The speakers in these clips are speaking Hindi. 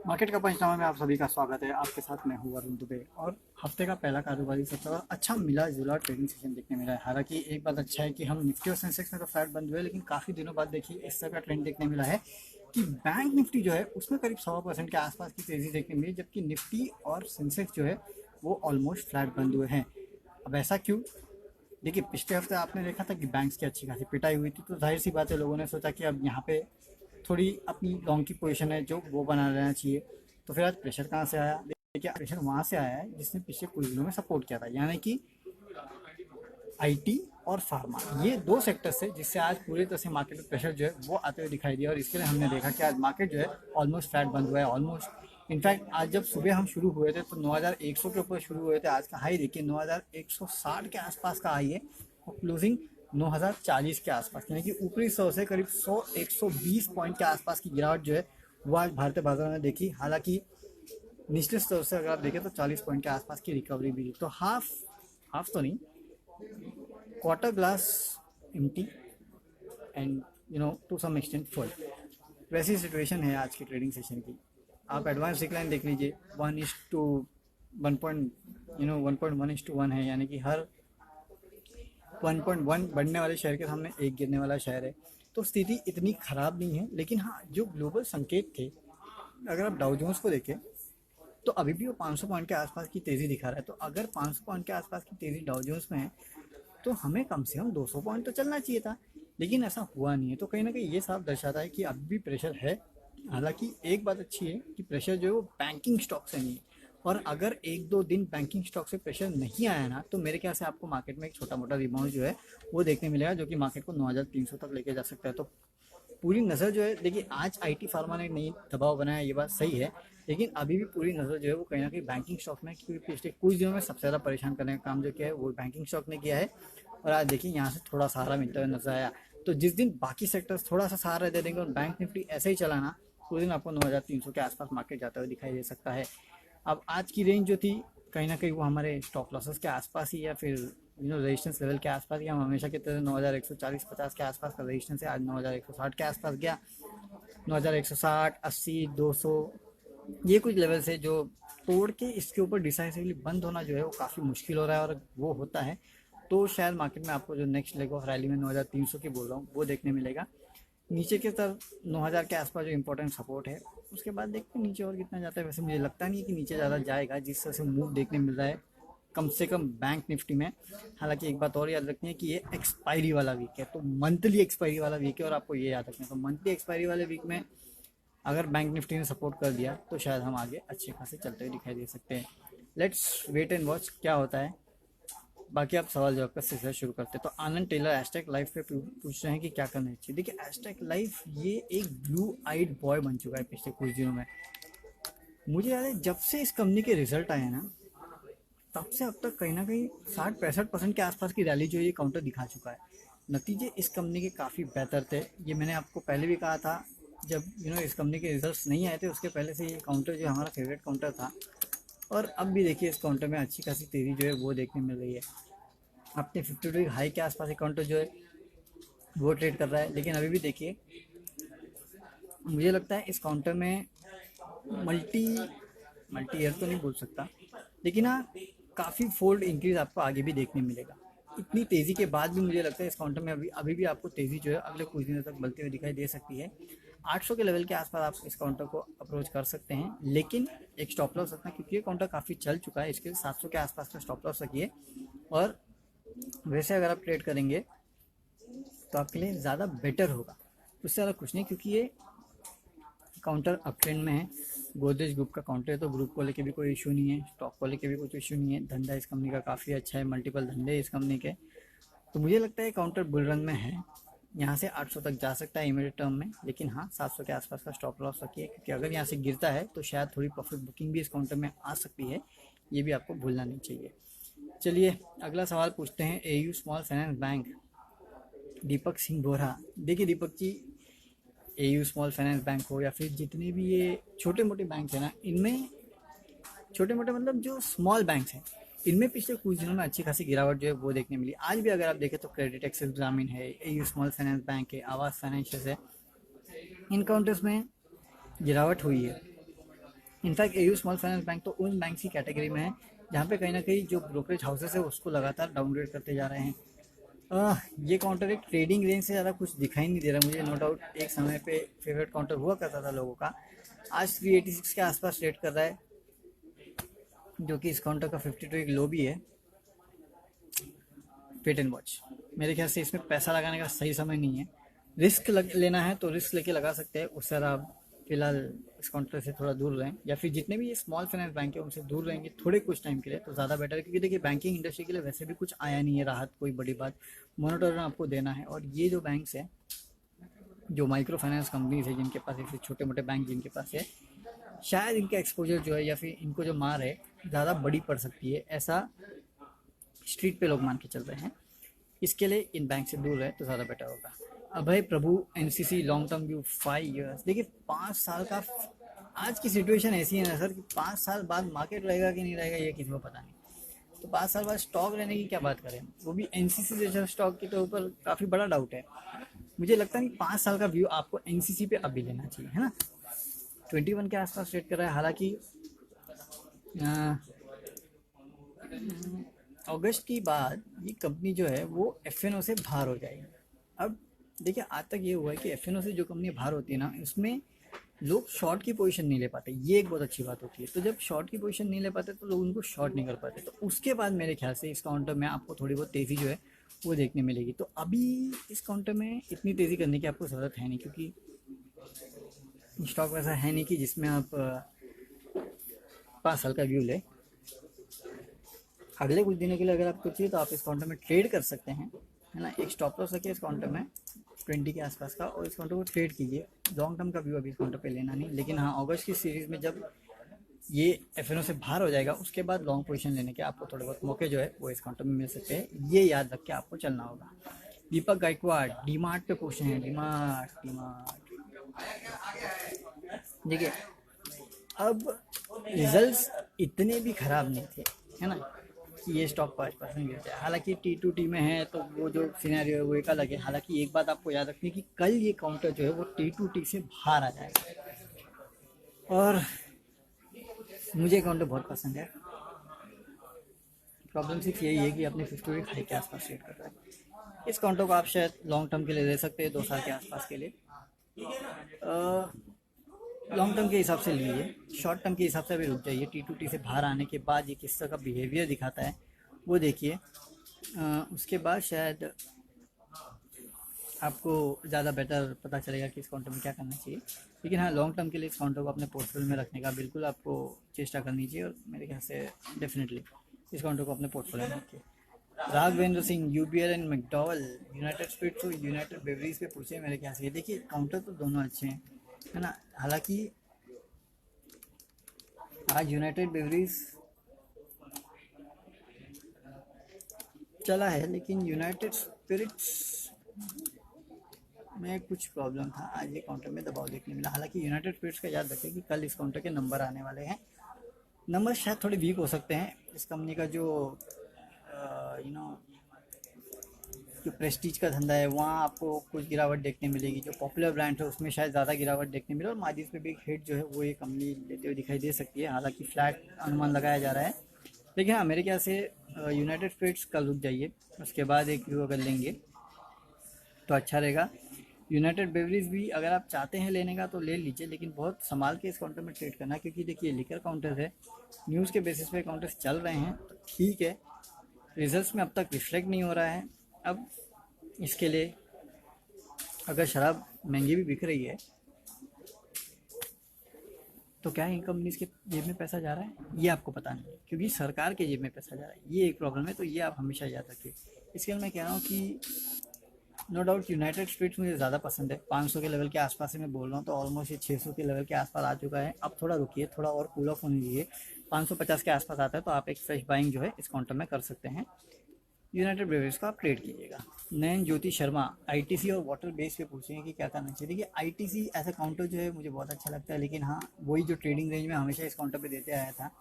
मार्केट का पंचनामा में आप सभी का स्वागत है। आपके साथ मैं हूँ वरुण दुबे और हफ्ते का पहला कारोबारी सत्र और अच्छा मिला जुला ट्रेडिंग सेशन देखने मिला है। हालांकि एक बात अच्छा है कि हम निफ्टी और सेंसेक्स में तो फ्लैट बंद हुए, लेकिन काफ़ी दिनों बाद देखिए इस तरह का ट्रेंड देखने मिला है कि बैंक निफ्टी जो है उसमें करीब 100% के आसपास की तेज़ी देखने मिली, जबकि निफ्टी और सेंसेक्स जो है वो ऑलमोस्ट फ्लैट बंद हुए हैं। अब ऐसा क्यों? देखिए, पिछले हफ्ते आपने देखा था कि बैंक्स की अच्छी खासी पिटाई हुई थी, तो जाहिर सी बात है लोगों ने सोचा कि अब यहाँ पे थोड़ी अपनी लॉन्ग की पोजीशन है जो वो बना लेना चाहिए। तो फिर आज प्रेशर कहाँ से आया? देखिए, प्रेशर वहाँ से आया है जिसने पिछले कुछ दिनों में सपोर्ट किया था, यानी कि आईटी और फार्मा, ये दो सेक्टर्स है जिससे आज पूरी तरह से मार्केट में प्रेशर जो है वो आते हुए दिखाई दिया। और इसके लिए हमने देखा कि आज मार्केट जो है ऑलमोस्ट फ्लैट बंद हुआ है। ऑलमोस्ट इनफैक्ट आज जब सुबह हम शुरू हुए थे तो 9100 के ऊपर शुरू हुए थे। आज का हाई देखिए 9160 के आसपास का हाई है और क्लोजिंग 9040 के आसपास, यानी कि ऊपरी 100 से करीब 100-120 पॉइंट के आसपास की गिरावट जो है वो आज भारतीय बाजार में देखी। हालांकि निचले स्तर से अगर आप देखें तो 40 पॉइंट के आसपास की रिकवरी भी, तो हाफ हाफ तो नहीं, quarter glass empty and to some extent full, वैसी सिचुएशन है आज की ट्रेडिंग सेशन की। आप एडवांस डिक्लाइन देख लीजिए, 1:1.1 है, यानी कि हर 1.1 बढ़ने वाले शेयर के सामने एक गिरने वाला शेयर है। तो स्थिति इतनी खराब नहीं है, लेकिन हाँ, जो ग्लोबल संकेत थे, अगर आप डाउ जोन्स को देखें तो अभी भी वो 500 पॉइंट के आसपास की तेज़ी दिखा रहा है। तो अगर 500 पॉइंट के आसपास की तेज़ी डाउ जोन्स में है तो हमें कम से कम 200 पॉइंट तो चलना चाहिए था, लेकिन ऐसा हुआ नहीं है। तो कहीं ना कहीं ये साफ दर्शाता है कि अभी भी प्रेशर है। हालांकि एक बात अच्छी है कि प्रेशर जो है वो बैंकिंग स्टॉक से नहीं है, और अगर एक दो दिन बैंकिंग स्टॉक से प्रेशर नहीं आया ना तो मेरे ख्याल से आपको मार्केट में एक छोटा मोटा रिबाउंड जो है वो देखने मिलेगा, जो कि मार्केट को 9300 तक लेके जा सकता है। तो पूरी नज़र जो है, देखिए आज आईटी फार्मा ने नई दबाव बनाया, ये बात सही है, लेकिन अभी भी पूरी नज़र जो है वो कहीं ना कहीं बैंकिंग स्टॉक में, क्योंकि पिछले कुछ दिनों में सबसे ज़्यादा परेशान करने का काम जो किया है वो बैंकिंग स्टॉक ने किया है। और आज देखिए यहाँ से थोड़ा सहारा मिलता हुआ नजर आया। तो जिस दिन बाकी सेक्टर्स थोड़ा सा सहारा दे देंगे और बैंक निफ्टी ऐसे ही चला ना, उस दिन आपको 9300 के आसपास मार्केट जाता हुआ दिखाई दे सकता है। अब आज की रेंज जो थी कहीं ना कहीं वो हमारे स्टॉप लॉसेस के आसपास ही, या फिर रेजिस्टेंस लेवल के आसपास ही। हम हमेशा की तरह 9140-50 के आसपास का रेजिस्टेंस है, आज 9160 के आसपास गया। 9160, 80, 200, ये कुछ लेवल्स है जो तोड़ के इसके ऊपर डिसाइसिवली बंद होना जो है वो काफ़ी मुश्किल हो रहा है। और वो होता है तो शायद मार्केट में आपको जो नेक्स्ट लेग ऑफ रैली में 9300 की बोल रहा हूँ वो देखने मिलेगा। नीचे की तरफ 9000 के आसपास जो इंपॉर्टेंट सपोर्ट है, उसके बाद देखते हैं नीचे और कितना जाता है। वैसे मुझे लगता नहीं है कि नीचे ज़्यादा जाएगा, जिस तरह से मूव देखने मिल रहा है कम से कम बैंक निफ्टी में। हालांकि एक बात और याद रखनी है कि ये एक्सपायरी वाला वीक है, तो मंथली एक्सपायरी वाला वीक है, और आपको ये याद रखना है। तो मंथली एक्सपायरी वाले वीक में अगर बैंक निफ्टी ने सपोर्ट कर दिया तो शायद हम आगे अच्छे खासे चलते हुए दिखाई दे सकते हैं। लेट्स वेट एंड वॉच क्या होता है। बाकी आप सवाल जवाब का सिलसिला शुरू करते हैं। तो आनंद टेलर एस्टेक लाइफ पे पूछ रहे हैं कि क्या करना चाहिए। देखिए, एस्टेक लाइफ ये एक ब्लू आइड बॉय बन चुका है पिछले कुछ दिनों में। मुझे याद है जब से इस कंपनी के रिजल्ट आए ना, तब से अब तक कहीं ना कहीं 60-65% के आसपास की रैली जो ये काउंटर दिखा चुका है। नतीजे इस कंपनी के काफ़ी बेहतर थे, ये मैंने आपको पहले भी कहा था। जब इस कंपनी के रिजल्ट्स नहीं आए थे उसके पहले से ये काउंटर जो हमारा फेवरेट काउंटर था। और अब भी देखिए इस काउंटर में अच्छी खासी तेज़ी जो है वो देखने मिल रही है। अपने 52 हाई के आसपास एक काउंटर जो है वो ट्रेड कर रहा है, लेकिन अभी भी देखिए मुझे लगता है इस काउंटर में मल्टी मल्टी ईयर तो नहीं बोल सकता, लेकिन हाँ काफ़ी फोल्ड इंक्रीज आपको आगे भी देखने मिलेगा। इतनी तेज़ी के बाद भी मुझे लगता है इस काउंटर में अभी भी आपको तेज़ी जो है अगले कुछ दिनों तक बढ़ती हुई दिखाई दे सकती है। 800 के लेवल के आसपास आप इस काउंटर को अप्रोच कर सकते हैं, लेकिन एक स्टॉप लॉस रखना, क्योंकि ये काउंटर काफ़ी चल चुका है। इसके 700 के आसपास का स्टॉप लॉस रखिए। और वैसे अगर आप ट्रेड करेंगे तो आपके लिए ज़्यादा बेटर होगा, उससे ज़्यादा कुछ नहीं, क्योंकि ये काउंटर अप ट्रेंड में है। गोदरेज ग्रुप का काउंटर है, तो ग्रुप को लेके भी कोई इशू नहीं है, स्टॉक को लेके भी कुछ इशू नहीं है। धंधा इस कंपनी का काफ़ी अच्छा है, मल्टीपल धंधे इस कंपनी के। तो मुझे लगता है काउंटर बुल रन में है, यहाँ से 800 तक जा सकता है इमीडिएट टर्म में, लेकिन हाँ 700 के आसपास का स्टॉप लॉस रखिए, क्योंकि अगर यहाँ से गिरता है तो शायद थोड़ी प्रॉफिट बुकिंग भी इस काउंटर में आ सकती है, ये भी आपको भूलना नहीं चाहिए। चलिए अगला सवाल पूछते हैं। AU small finance bank, Deepak Singh बोरा। देखिए Deepak ji, AU small finance bank हो या फिर जितने भी ये छोटे मोटे बैंक है ना, इनमें छोटे मोटे मतलब जो स्मॉल बैंक्स हैं, इनमें पिछले कुछ दिनों में अच्छी खासी गिरावट जो है वो देखने मिली। आज भी अगर आप देखें तो क्रेडिट एक्सिस ग्रामीण है, एयू स्मॉल फाइनेंस बैंक है, आवास फाइनेंशियल है, इन काउंटर्स में गिरावट हुई है। In fact AU small finance bank तो उन बैंक की कैटेगरी में है जहाँ पे कहीं ना कहीं जो ब्रोकरेज हाउसेस है उसको लगातार डाउनग्रेड करते जा रहे हैं। ये काउंटर एक ट्रेडिंग रेंज से ज़्यादा कुछ दिखाई नहीं दे रहा मुझे। नो डाउट एक समय पे फेवरेट काउंटर हुआ करता था लोगों का। आज 386 के आसपास ट्रेड कर रहा है, जो कि इस काउंटर का 52 एक लो भी है। वेट एंड वॉच, मेरे ख्याल से इसमें पैसा लगाने का सही समय नहीं है। लेना है तो रिस्क लेके लगा सकते हैं, उससे आप फिलहाल इस काउंटर से थोड़ा दूर रहें, या फिर जितने भी ये स्मॉल फाइनेंस बैंक है उनसे दूर रहेंगे थोड़े कुछ टाइम के लिए तो ज़्यादा बेटर है। क्योंकि देखिए बैंकिंग इंडस्ट्री के लिए वैसे भी कुछ आया नहीं है राहत, कोई बड़ी बात। मोनिटोरियम आपको देना है, और ये जो बैंक्स हैं, जो माइक्रो फाइनेंस कंपनीज है जिनके पास, ऐसे छोटे मोटे बैंक जिनके पास है, शायद इनका एक्सपोजर जो है या फिर इनको जो मार है ज़्यादा बड़ी पड़ सकती है, ऐसा स्ट्रीट पे लोग मान के चल रहे हैं। इसके लिए इन बैंक से दूर रहे तो ज़्यादा बेटर होगा। Abhay Prabhu NCC long term view 5 years. देखिए 5 साल का, आज की सिचुएशन ऐसी है ना सर कि 5 साल बाद मार्केट रहेगा कि नहीं रहेगा ये किसी को पता नहीं। तो 5 साल बाद स्टॉक रहने की क्या बात करें, वो भी एनसीसी जैसे स्टॉक के तो ऊपर काफ़ी बड़ा डाउट है। मुझे लगता है कि 5 साल का व्यू आपको एनसीसी पे अभी लेना चाहिए, है ना। 21 के आसपास ट्रेड कर रहा है, हालांकि अगस्त की बाद ये कंपनी जो है वो एफएनओ से बाहर हो जाएगी। अब देखिए आज तक ये हुआ है कि एफएनओ से जो कंपनी बाहर होती है ना, इसमें लोग शॉर्ट की पोजीशन नहीं ले पाते, ये एक बहुत अच्छी बात होती है। तो जब शॉर्ट की पोजीशन नहीं ले पाते तो लोग उनको शॉर्ट नहीं कर पाते, तो उसके बाद मेरे ख्याल से इस काउंटर में आपको थोड़ी बहुत तेज़ी जो है वो देखने मिलेगी। तो अभी इस काउंटर में इतनी तेज़ी करने की आपको ज़रूरत है नहीं, क्योंकि स्टॉक वैसा है नहीं कि जिसमें आप 5 साल का व्यू ले। अगले कुछ दिनों के लिए अगर आपको चाहिए तो आप इस काउंटर में ट्रेड कर सकते हैं, है ना। एक स्टॉप लॉस रखिए इस काउंटर में 20 के आसपास का, और इस काउंटर को ट्रेड कीजिए। लॉन्ग टर्म का व्यू अभी इस काउंटर पे लेना नहीं, लेकिन हाँ अगस्त की सीरीज़ में जब ये एफएनओ से बाहर हो जाएगा उसके बाद लॉन्ग पोजीशन लेने के आपको थोड़े बहुत मौके जो है वो इस काउंटर में मिल सकते हैं, ये याद रख के आपको चलना होगा। दीपक गायकवाड़ डीमार्ट पे पूछे हैं, डीमार्ट डीमार्ट देखिए अब रिजल्ट्स इतने भी ख़राब नहीं थे, है ना, कि ये स्टॉक 5% गिर जाए। हालांकि T2T में है तो वो जो सिनेरियो है वो एक अलग है। हालांकि एक बात आपको याद रखनी है कि कल ये काउंटर जो है वो T2T से बाहर आ जाएगा, और मुझे काउंटर बहुत पसंद है। प्रॉब्लम सिर्फ यही है कि अपने 50 वीक हाई के आसपास ट्रेड कर रहा है। इस काउंटर को आप शायद लॉन्ग टर्म के लिए ले सकते हैं, 2 साल के आसपास के लिए। लॉन्ग टर्म के हिसाब से लीजिए, शॉर्ट टर्म के हिसाब से अभी रुक जाइए। T2T से बाहर आने के बाद ये किस तरह का बिहेवियर दिखाता है वो देखिए, उसके बाद शायद आपको ज़्यादा बेटर पता चलेगा कि इस काउंटर में क्या करना चाहिए। लेकिन हाँ लॉन्ग टर्म के लिए इस काउंटर को अपने पोर्टफोलियो में रखने का बिल्कुल आपको चेष्टा करनी चाहिए, और मेरे ख्याल से डेफिनेटली इस काउंटर को अपने पोर्टफोलियो में रखिए। Raghavendra Singh UBL and McDowell United Spirits और यूनाइटेड ब्रेवरीज पे पूछे मेरे ख्याल से। देखिए काउंटर तो दोनों अच्छे हैं, है ना। हालांकि आज यूनाइटेड ब्रेवरीज चला है, लेकिन यूनाइटेड स्पिरिट्स में कुछ प्रॉब्लम था, आज ये काउंटर में दबाव देखने मिला। हालांकि यूनाइटेड स्पिरिट्स का याद रखें कि कल इस काउंटर के नंबर आने वाले हैं। नंबर शायद थोड़े वीक हो सकते हैं। इस कंपनी का जो जो प्रेस्टीज का धंधा है वहाँ आपको कुछ गिरावट देखने मिलेगी। जो पॉपुलर ब्रांड है उसमें शायद ज़्यादा गिरावट देखने मिले, और मार्जिन पे भी एक हिट जो है वो ये कंपनी लेते हुए दिखाई दे सकती है। हालांकि फ्लैट अनुमान लगाया जा रहा है, लेकिन हाँ मेरे ख्याल से यूनाइटेड स्पिरिट्स कल रुक जाइए, उसके बाद एक व्यू अगर लेंगे तो अच्छा रहेगा। यूनाइटेड ब्रेवरीज भी अगर आप चाहते हैं लेने का तो ले लीजिए, लेकिन बहुत संभाल के इस काउंटर में ट्रेड करना, क्योंकि देखिए लिकर काउंटर है, न्यूज़ के बेसिस पे काउंटर्स चल रहे हैं तो ठीक है, रिजल्ट्स में अब तक रिफ्लेक्ट नहीं हो रहा है। अब इसके लिए अगर शराब महंगी भी बिक रही है तो क्या इन कंपनीज के जेब में पैसा जा रहा है ये आपको पता नहीं है, क्योंकि सरकार के जेब में पैसा जा रहा है, ये एक प्रॉब्लम है। तो ये आप हमेशा याद रखिए। इसके लिए मैं कह रहा हूँ कि नो डाउट यूनाइटेड स्पिरिट्स मुझे ज़्यादा पसंद है। 500 के लेवल के आसपास से मैं बोल रहा हूँ, तो ऑलमोस्ट ये 600 के लेवल के आसपास आ चुका है। अब थोड़ा रुकिए, थोड़ा और कूल ऑफ होने दीजिए। 550 के आसपास आता है तो आप एक फ्रेश बाइंग जो है इस काउंटर में कर सकते हैं। यूनाइटेड ब्रेवरीज का आप ट्रेड कीजिएगा। नयन ज्योति शर्मा आईटीसी और वाटर बेस पे पूछेंगे कि क्या करना चाहिए। देखिए आईटीसी ऐसा काउंटर जो है मुझे बहुत अच्छा लगता है, लेकिन हाँ वही जो ट्रेडिंग रेंज में हमेशा इस काउंटर पे देते आया था,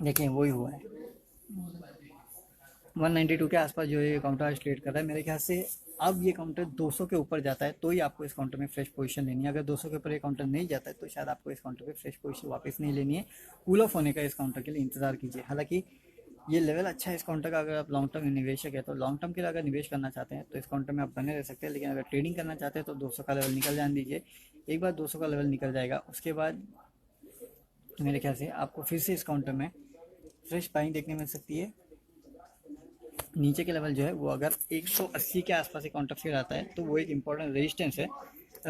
देखिए वही हुआ है। 192 के आसपास जो ये काउंटर आज ट्रेड कर रहा है। मेरे ख्याल से अब ये काउंटर 200 के ऊपर जाता है तो ही आपको इस काउंटर में फ्रेश पोजीशन लेनी है। अगर 200 के ऊपर ये काउंटर नहीं जाता है तो शायद आपको इस काउंटर पे फ्रेश पोजीशन वापस नहीं लेनी है। कूल ऑफ होने का इस काउंटर के लिए इंतजार कीजिए। हालांकि ये लेवल अच्छा है इस काउंटर का। अगर आप लॉन्ग टर्म निवेशक है तो लॉन्ग टर्म के लिए अगर निवेश करना चाहते हैं तो इस काउंटर में आप बने रह सकते हैं। लेकिन अगर ट्रेडिंग करना चाहते हैं तो 200 का लेवल निकल जाने दीजिए। एक बार 200 का लेवल निकल जाएगा उसके बाद मेरे ख्याल से आपको फिर से इस काउंटर में फ्रेश बाइंग देखने मिल सकती है। नीचे के लेवल जो है वो अगर 180 के आसपास एक काउंटर फिर आता है तो वो एक इम्पॉर्टेंट रेजिस्टेंस है,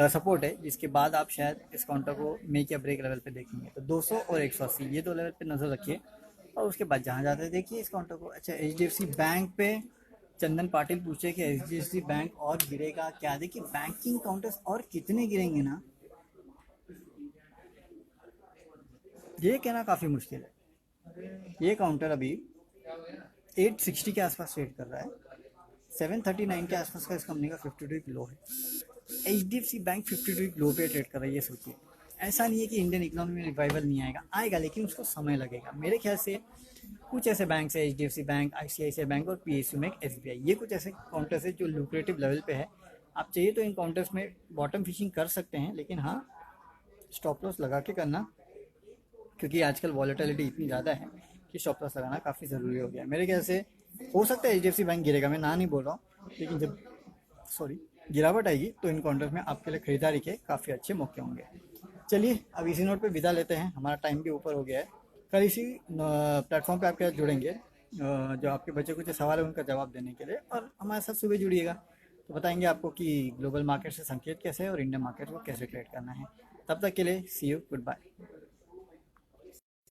सपोर्ट है, जिसके बाद आप शायद इस काउंटर को मेक या ब्रेक लेवल पे देखेंगे। तो 200 और 180 ये दो लेवल पे नज़र रखिए और उसके बाद जहाँ जाते हैं देखिए इस काउंटर को। अच्छा, HDFC बैंक पे चंदन पाटिल पूछे कि HDFC बैंक और गिरेगा क्या। देखिए बैंकिंग काउंटर्स और कितने गिरेंगे ना, ये कहना काफ़ी मुश्किल है। ये काउंटर अभी 860 के आसपास ट्रेड कर रहा है। 739 के आसपास का इस कंपनी का 52 वीक लो है। HDFC बैंक 52 वीक लो पे ट्रेड कर रहा है। ये सोचिए, ऐसा नहीं है कि इंडियन इकोनॉमी में रिवाइवल नहीं आएगा, आएगा लेकिन उसको समय लगेगा। मेरे ख्याल से कुछ ऐसे बैंक है, HDFC बैंक, ICICI बैंक और PSU में SBI, ये कुछ ऐसे काउंटर्स है जो लुक्रेटिव लेवल पे है। आप चाहिए तो इन काउंटर्स में बॉटम फिशिंग कर सकते हैं, लेकिन हाँ स्टॉप लॉस लगा के करना, क्योंकि आजकल वॉलेटिलिटी इतनी ज़्यादा है कि स्टॉप लॉस लगाना काफ़ी ज़रूरी हो गया है। मेरे ख्याल से हो सकता है HDFC बैंक गिरेगा, मैं ना नहीं बोल रहा हूँ, लेकिन जब गिरावट आएगी तो इन काउंटर्स में आपके लिए खरीदारी के काफ़ी अच्छे मौके होंगे। चलिए अब इसी नोट पे विदा लेते हैं, हमारा टाइम भी ऊपर हो गया है। कल इसी प्लेटफॉर्म पे आपके साथ जुड़ेंगे, जो आपके बच्चे कुछ सवाल है उनका जवाब देने के लिए, और हमारे साथ सुबह जुड़िएगा तो बताएंगे आपको कि ग्लोबल मार्केट से संकेत कैसे है और इंडियन मार्केट को कैसे ट्रेड करना है। तब तक के लिए सी यू, गुड बाय।